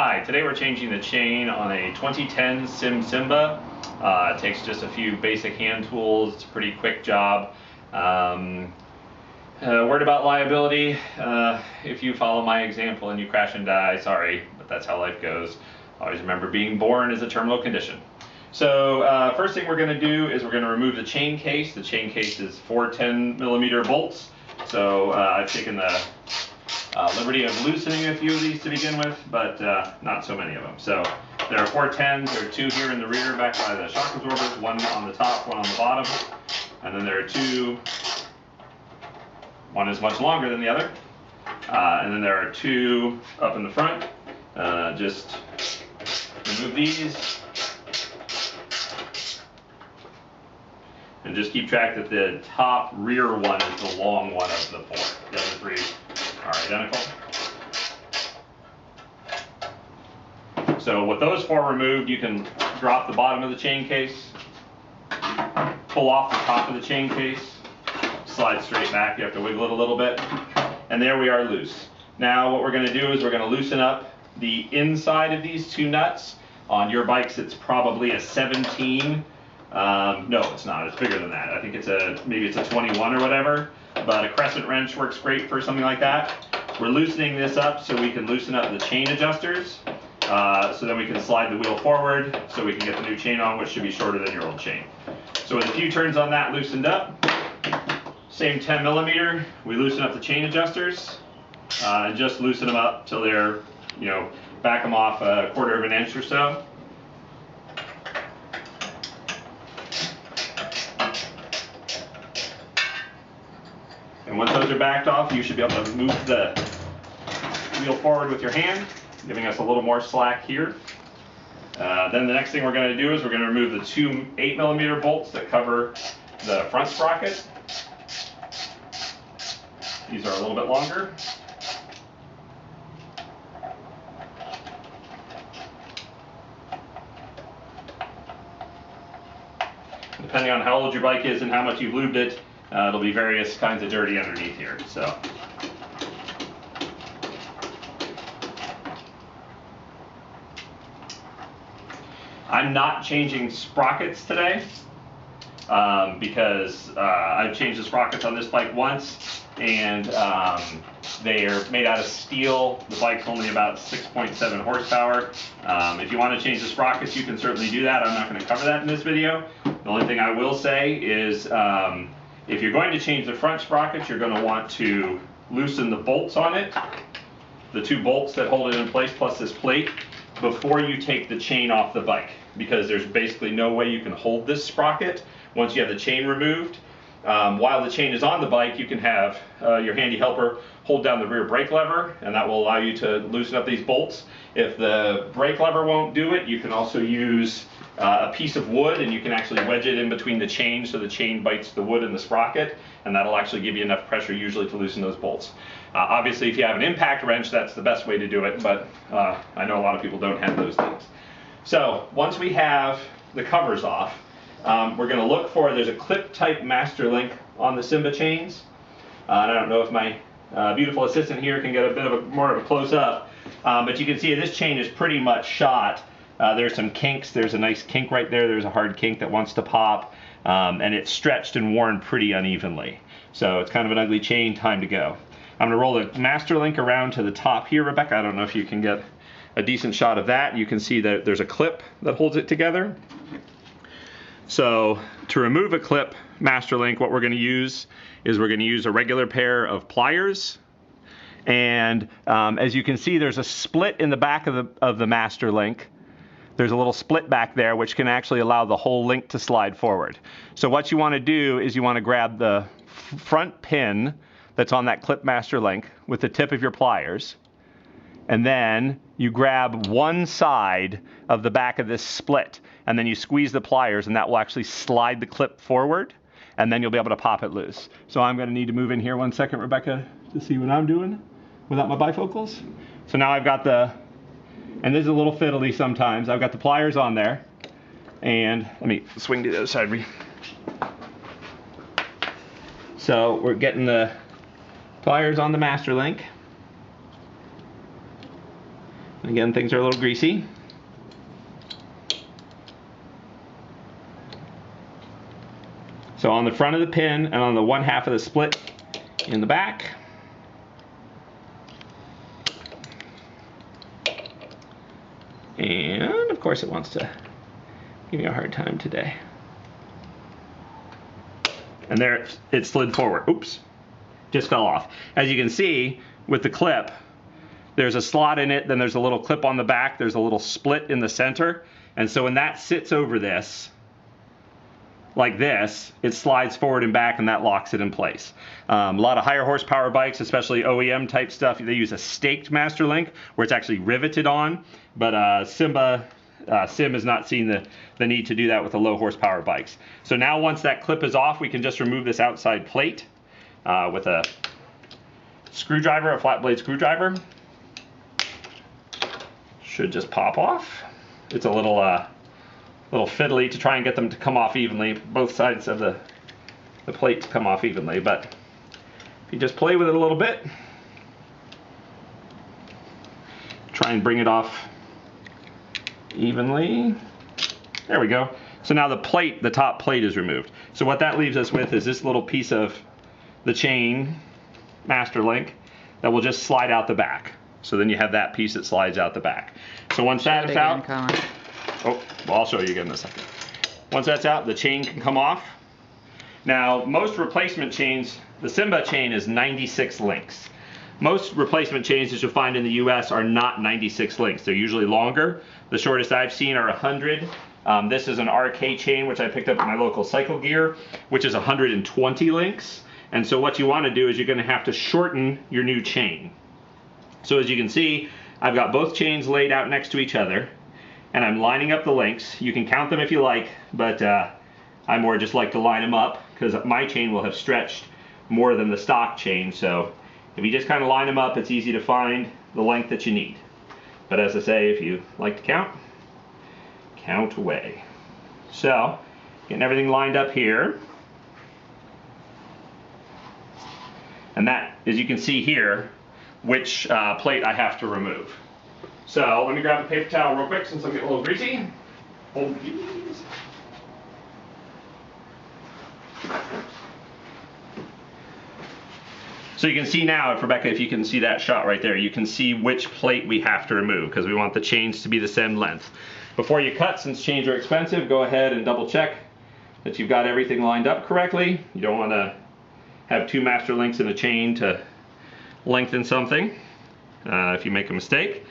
Hi, today we're changing the chain on a 2010 SYM Symba. It takes just a few basic hand tools. It's a pretty quick job. Word about liability, if you follow my example and you crash and die, sorry, but that's how life goes. Always remember being born is a terminal condition. So first thing we're going to do is we're going to remove the chain case. The chain case is 4 10mm bolts. So I've taken the liberty of loosening a few of these to begin with, but not so many of them. So there are 4 10s, there are 2 here in the rear back by the shock absorbers, 1 on the top, 1 on the bottom, and then there are 2, one is much longer than the other, and then there are 2 up in the front. Just remove these, and just keep track that the top rear one is the long one of the 4. The other 3 are identical. So with those 4 removed, you can drop the bottom of the chain case, pull off the top of the chain case, slide straight back. You have to wiggle it a little bit, and there we are loose. Now what we're going to do is we're going to loosen up the inside of these 2 nuts. On your bikes it's probably a 17. No, it's not. It's bigger than that. I think maybe it's a 21 or whatever, but a crescent wrench works great for something like that. We're loosening this up so we can loosen up the chain adjusters, so then we can slide the wheel forward so we can get the new chain on, which should be shorter than your old chain. So with a few turns on that loosened up, same 10mm, we loosen up the chain adjusters, and just loosen them up till they're, back them off a 1/4 of an inch or so. And once those are backed off, you should be able to move the wheel forward with your hand, giving us a little more slack here. Then the next thing we're going to do is we're going to remove the 2 8mm bolts that cover the front sprocket. These are a little bit longer. Depending on how old your bike is and how much you've lubed it, it'll be various kinds of dirty underneath here. So I'm not changing sprockets today because I've changed the sprockets on this bike once, and they are made out of steel. The bike's only about 6.7 horsepower. If you want to change the sprockets, you can certainly do that. I'm not going to cover that in this video. The only thing I will say is if you're going to change the front sprockets, you're going to want to loosen the bolts on it, the 2 bolts that hold it in place plus this plate, before you take the chain off the bike, because there's basically no way you can hold this sprocket once you have the chain removed. While the chain is on the bike, you can have your handy helper hold down the rear brake lever, and that will allow you to loosen up these bolts. If the brake lever won't do it, you can also use a piece of wood, and you can actually wedge it in between the chain so the chain bites the wood and the sprocket, and that'll actually give you enough pressure usually to loosen those bolts. Obviously, if you have an impact wrench, that's the best way to do it, but I know a lot of people don't have those things. So once we have the covers off, we're going to look for, there's a clip type master link on the Symba chains. And I don't know if my beautiful assistant here can get a bit more of a close up, but you can see this chain is pretty much shot. There's some kinks. There's a nice kink right there. There's a hard kink that wants to pop, and it's stretched and worn pretty unevenly. So it's kind of an ugly chain, time to go. I'm going to roll the master link around to the top here, Rebecca. I don't know if you can get a decent shot of that. You can see that there's a clip that holds it together. So to remove a clip master link, what we're going to use is we're going to use a regular pair of pliers. And as you can see, there's a split in the back of the master link. There's a little split back there which can actually allow the whole link to slide forward. So what you want to do is you want to grab the front pin that's on that clip master link with the tip of your pliers, and then you grab one side of the back of this split, and then you squeeze the pliers, and that will actually slide the clip forward, and then you'll be able to pop it loose. So I'm going to need to move in here 1 second, Rebecca, to see what I'm doing without my bifocals. So now I've got and this is a little fiddly sometimes, I've got the pliers on there, and let me swing to the other side. So we're getting the pliers on the master link, Again, things are a little greasy. So on the front of the pin and on the one half of the split in the back. And of course it wants to give me a hard time today. And there it slid forward. Oops, just fell off. As you can see with the clip, there's a slot in it, then there's a little clip on the back, there's a little split in the center. And so when that sits over this, like this, it slides forward and back and that locks it in place. A lot of higher horsepower bikes, especially OEM type stuff, they use a staked master link where it's actually riveted on, but SYM has not seen the need to do that with the low horsepower bikes. So now once that clip is off, we can just remove this outside plate with a screwdriver, a flat blade screwdriver. Should just pop off. It's a little fiddly to try and get them to come off evenly, both sides of the plate to come off evenly, but if you just play with it a little bit, try and bring it off evenly. There we go. So now the top plate is removed. So what that leaves us with is this little piece of the chain master link that will just slide out the back. So then you have that piece that slides out the back. So once that is out, oh, well, I'll show you again in a second. Once that's out, the chain can come off. Now, most replacement chains, the SymbaChain is 96 links. Most replacement chains that you'll find in the US are not 96 links. They're usually longer. The shortest I've seen are 100. This is an RK chain, which I picked up at my local Cycle Gear, which is 120 links. And so what you want to do is you're going to have to shorten your new chain. So as you can see, I've got both chains laid out next to each other, and I'm lining up the links. You can count them if you like, but I more just like to line them up because my chain will have stretched more than the stock chain. So if you just kind of line them up, it's easy to find the length that you need. But as I say, if you like to count, count away. So getting everything lined up here. And that, as you can see here, which plate I have to remove. So let me grab a paper towel real quick since I'm getting a little greasy. Hold these. So you can see now, Rebecca, if you can see that shot right there, you can see which plate we have to remove because we want the chains to be the same length. Before you cut, since chains are expensive, go ahead and double check that you've got everything lined up correctly. You don't want to have two master links in a chain to lengthen something if you make a mistake.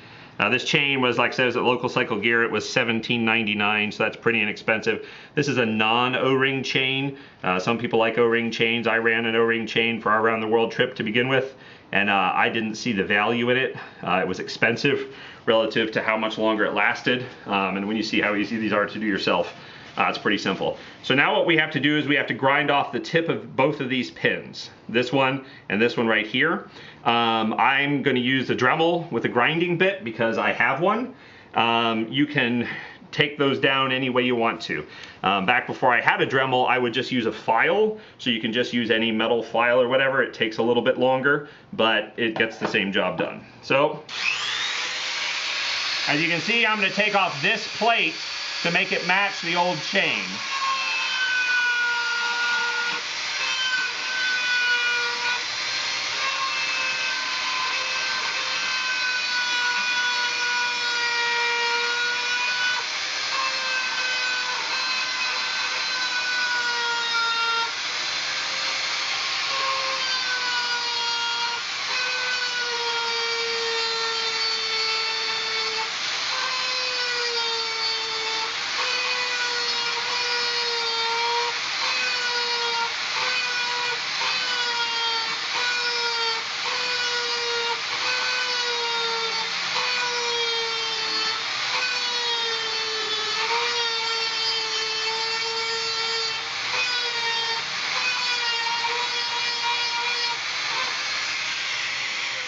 This chain was, like I said, it was at local Cycle Gear. It was $17.99, so that's pretty inexpensive. This is a non-O-ring chain. Some people like O-ring chains. I ran an O-ring chain for our around the world trip to begin with, and I didn't see the value in it. It was expensive relative to how much longer it lasted, and when you see how easy these are to do yourself, it's pretty simple. So now what we have to do is we have to grind off the tip of both of these pins. This one and this one right here. I'm going to use the Dremel with a grinding bit because I have one. You can take those down any way you want to. Back before I had a Dremel, I would just use a file. So you can just use any metal file or whatever. It takes a little bit longer, but it gets the same job done. So, as you can see, I'm going to take off this plate to make it match the old chain.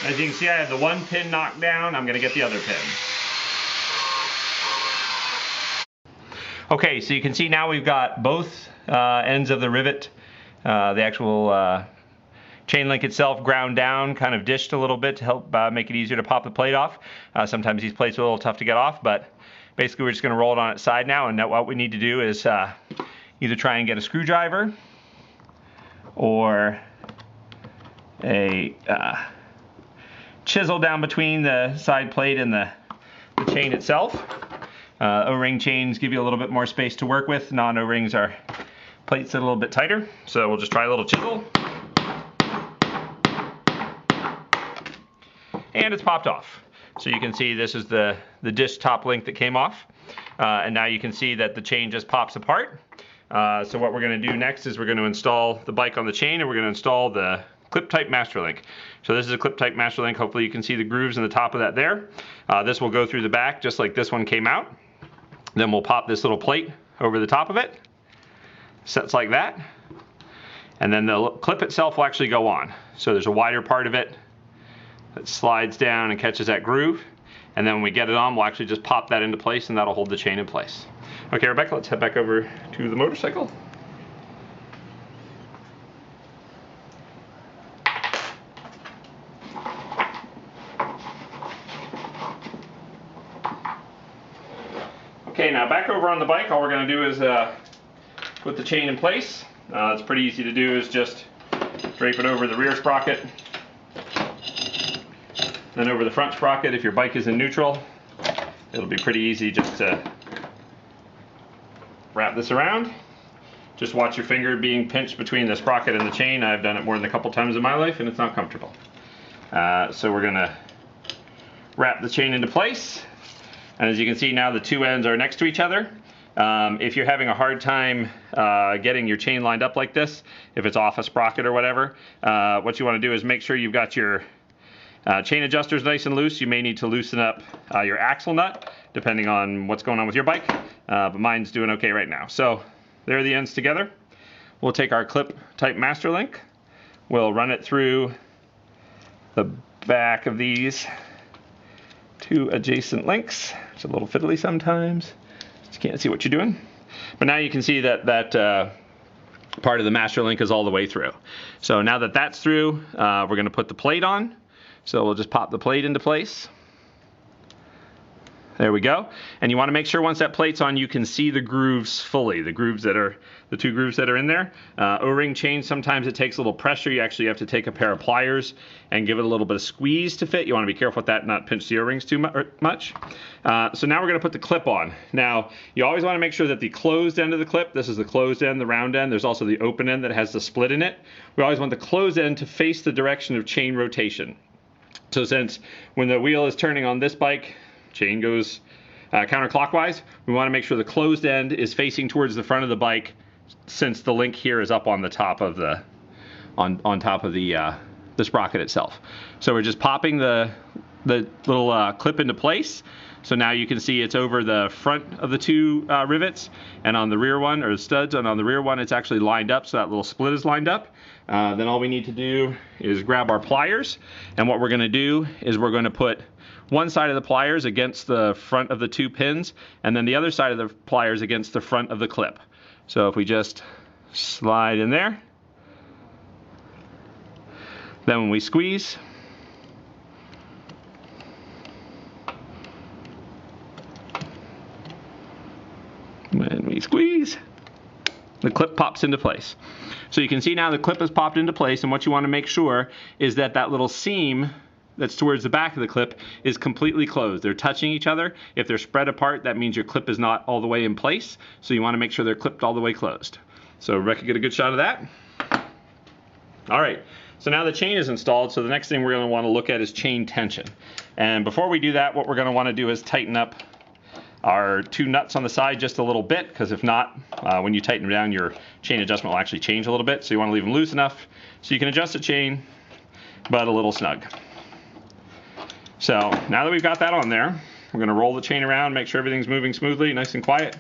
As you can see, I have the one pin knocked down. I'm going to get the other pin. Okay, so you can see now we've got both ends of the rivet, the actual Chain link itself ground down, kind of dished a little bit to help make it easier to pop the plate off. Sometimes these plates are a little tough to get off, but basically we're just going to roll it on its side now, and what we need to do is either try and get a screwdriver or a chisel down between the side plate and the chain itself. O-ring chains give you a little bit more space to work with. Non-O-rings are plates that are a little bit tighter, so we'll just try a little chisel. And it's popped off. So you can see this is the dish top link that came off. And now you can see that the chain just pops apart. So what we're going to do next is we're going to install the bike on the chain, and we're going to install the clip type master link. So this is a clip type master link. Hopefully you can see the grooves in the top of that there. This will go through the back just like this one came out. Then we'll pop this little plate over the top of it. Sets like that. And then the clip itself will actually go on. So there's a wider part of it that slides down and catches that groove, and then when we get it on, we'll actually just pop that into place, and that'll hold the chain in place. Okay, Rebecca, let's head back over to the motorcycle. Okay, now back over on the bike, all we're going to do is put the chain in place. It's pretty easy to do, is just drape it over the rear sprocket, then over the front sprocket. If your bike is in neutral, it'll be pretty easy just to wrap this around. Just watch your finger being pinched between the sprocket and the chain. I've done it more than a couple times in my life, and it's not comfortable. So we're gonna wrap the chain into place. And as you can see now, the two ends are next to each other. If you're having a hard time getting your chain lined up like this, if it's off a sprocket or whatever, what you want to do is make sure you've got your chain adjusters nice and loose. You may need to loosen up your axle nut, depending on what's going on with your bike, but mine's doing okay right now. So there are the ends together. We'll take our clip type master link. We'll run it through the back of these two adjacent links. It's a little fiddly sometimes. You can't see what you're doing. But now you can see that part of the master link is all the way through. So now that that's through, we're going to put the plate on. So we'll just pop the plate into place. There we go. And you want to make sure once that plate's on, you can see the grooves fully, the two grooves that are in there. O-ring chain, sometimes it takes a little pressure. You actually have to take a pair of pliers and give it a little bit of squeeze to fit. You want to be careful with that, not pinch the O-rings too much. So now we're going to put the clip on. Now, you always want to make sure that the closed end of the clip, this is the closed end, the round end, there's also the open end that has the split in it. We always want the closed end to face the direction of chain rotation. So since when the wheel is turning on this bike, chain goes counterclockwise, we want to make sure the closed end is facing towards the front of the bike, since the link here is up on the top of the the sprocket itself. So we're just popping the little clip into place. So now you can see it's over the front of the two rivets, and on the rear one, or the studs, and on the rear one it's actually lined up, so that little split is lined up. Then all we need to do is grab our pliers, and what we're going to do is we're going to put one side of the pliers against the front of the two pins, and then the other side of the pliers against the front of the clip. So if we just slide in there, then when we squeeze, the clip pops into place. So you can see now the clip has popped into place, and what you want to make sure is that that little seam that's towards the back of the clip is completely closed. They're touching each other. If they're spread apart, that means your clip is not all the way in place. So you want to make sure they're clipped all the way closed. So Rebecca, get a good shot of that. All right, so now the chain is installed. So the next thing we're going to want to look at is chain tension. And before we do that, what we're going to want to do is tighten up our two nuts on the side just a little bit, because if not, when you tighten them down, your chain adjustment will actually change a little bit. So you want to leave them loose enough so you can adjust the chain, but a little snug. So now that we've got that on there, we're going to roll the chain around, make sure everything's moving smoothly, nice and quiet.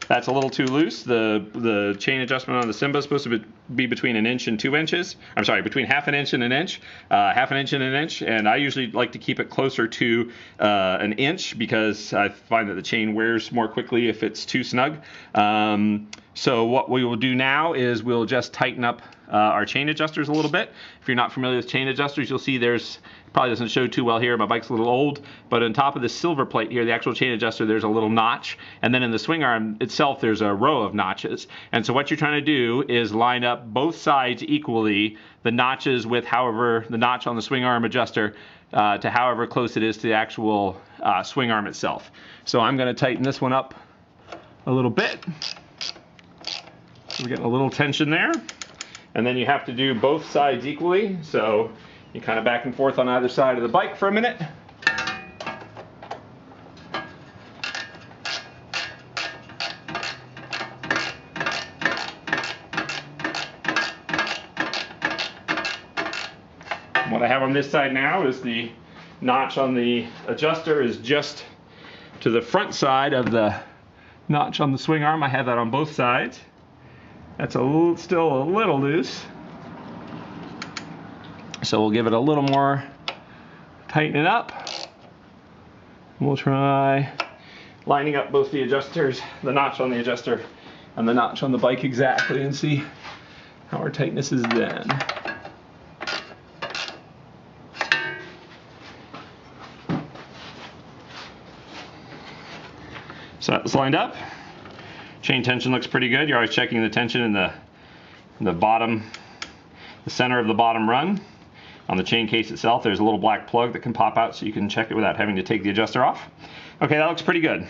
That's a little too loose. The chain adjustment on the Symba is supposed to be between 1 inch and 2 inches. I'm sorry, between half an inch and an inch. Half an inch and an inch, and I usually like to keep it closer to 1 inch, because I find that the chain wears more quickly if it's too snug. So what we will do now is we'll just tighten up our chain adjusters a little bit. If you're not familiar with chain adjusters, you'll see there's, probably doesn't show too well here, my bike's a little old, but on top of the silver plate here, the actual chain adjuster, there's a little notch, and then in the swing arm itself, there's a row of notches. And so what you're trying to do is line up both sides equally, the notches with however, the notch on the swing arm adjuster to however close it is to the actual swing arm itself. So I'm going to tighten this one up a little bit. We're getting a little tension there. And then you have to do both sides equally. So you kind of back and forth on either side of the bike for a minute. What I have on this side now is the notch on the adjuster is just to the front side of the notch on the swing arm. I have that on both sides. That's still a little loose. So we'll give it a little more tightening up. We'll try lining up both the adjusters, the notch on the adjuster and the notch on the bike exactly, and see how our tightness is then. So that's lined up. Chain tension looks pretty good. You're always checking the tension in the bottom, the center of the bottom run. On the chain case itself, there's a little black plug that can pop out so you can check it without having to take the adjuster off. Okay, that looks pretty good.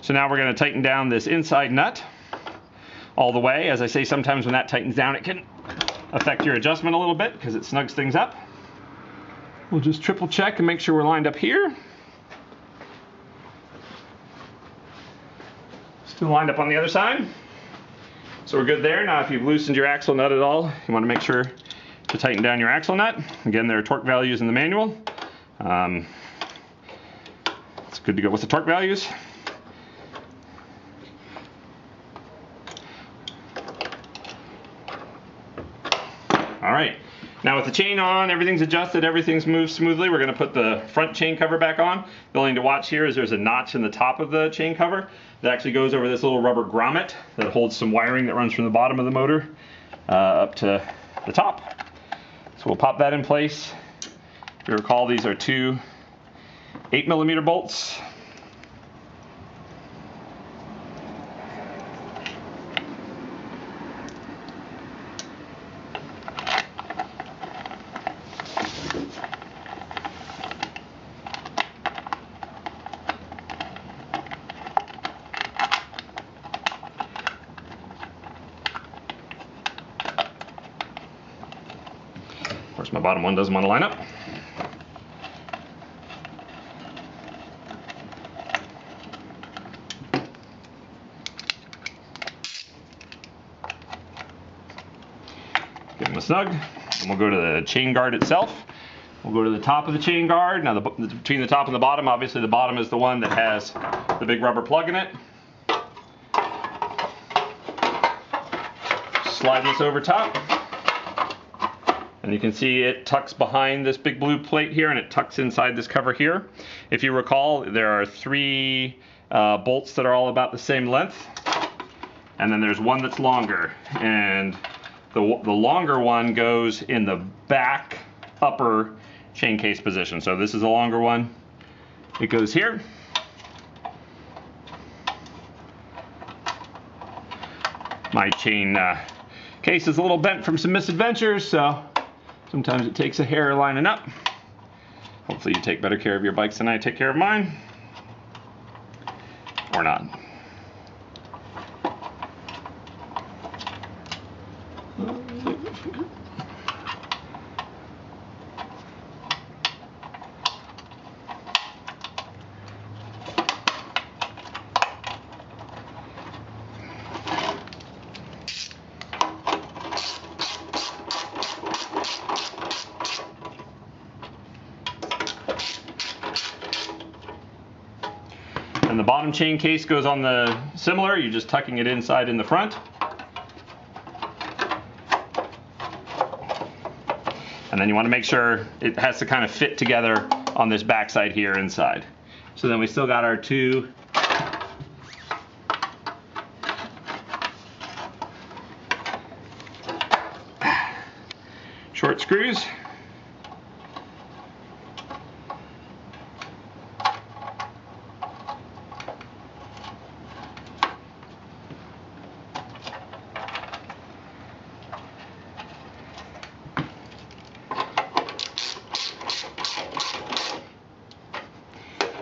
So now we're going to tighten down this inside nut all the way. As I say, sometimes when that tightens down, it can affect your adjustment a little bit because it snugs things up. We'll just triple check and make sure we're lined up here. Still lined up on the other side. So we're good there. Now if you've loosened your axle nut at all, you want to make sure to tighten down your axle nut. Again, there are torque values in the manual. It's good to go with the torque values. All right, now with the chain on, everything's adjusted, everything's moved smoothly. We're gonna put the front chain cover back on. The only thing to watch here is there's a notch in the top of the chain cover that actually goes over this little rubber grommet that holds some wiring that runs from the bottom of the motor up to the top. So we'll pop that in place. If you recall, these are two 8mm bolts. Of course, my bottom one doesn't want to line up. Give them a snug, and we'll go to the chain guard itself. We'll go to the top of the chain guard. Now, between the top and the bottom, obviously the bottom is the one that has the big rubber plug in it. Slide this over top. And you can see it tucks behind this big blue plate here, and it tucks inside this cover here. If you recall, there are three bolts that are all about the same length. And then there's one that's longer. And the longer one goes in the back upper chain case position. So this is a longer one. It goes here. My chain case is a little bent from some misadventures, so sometimes it takes a hair lining up. Hopefully you take better care of your bikes than I take care of mine. Or not. And the bottom chain case goes on the similar, you're just tucking it inside in the front. And then you want to make sure it has to kind of fit together on this backside here inside. So then we still got our two screws.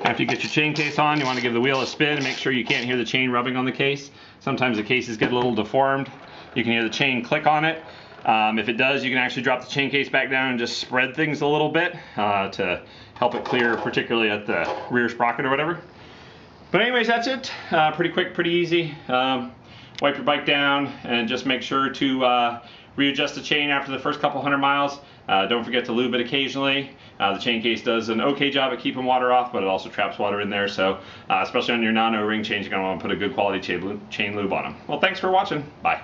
After you get your chain case on, you want to give the wheel a spin and make sure you can't hear the chain rubbing on the case. Sometimes the cases get a little deformed. You can hear the chain click on it. If it does, you can actually drop the chain case back down and just spread things a little bit to help it clear, particularly at the rear sprocket or whatever. But anyways, that's it. Pretty quick, pretty easy. Wipe your bike down and just make sure to readjust the chain after the first couple 100 miles. Don't forget to lube it occasionally. The chain case does an okay job at keeping water off, but it also traps water in there. So especially on your non-O-ring chains, you're going to want to put a good quality chain lube on them. Well, thanks for watching. Bye.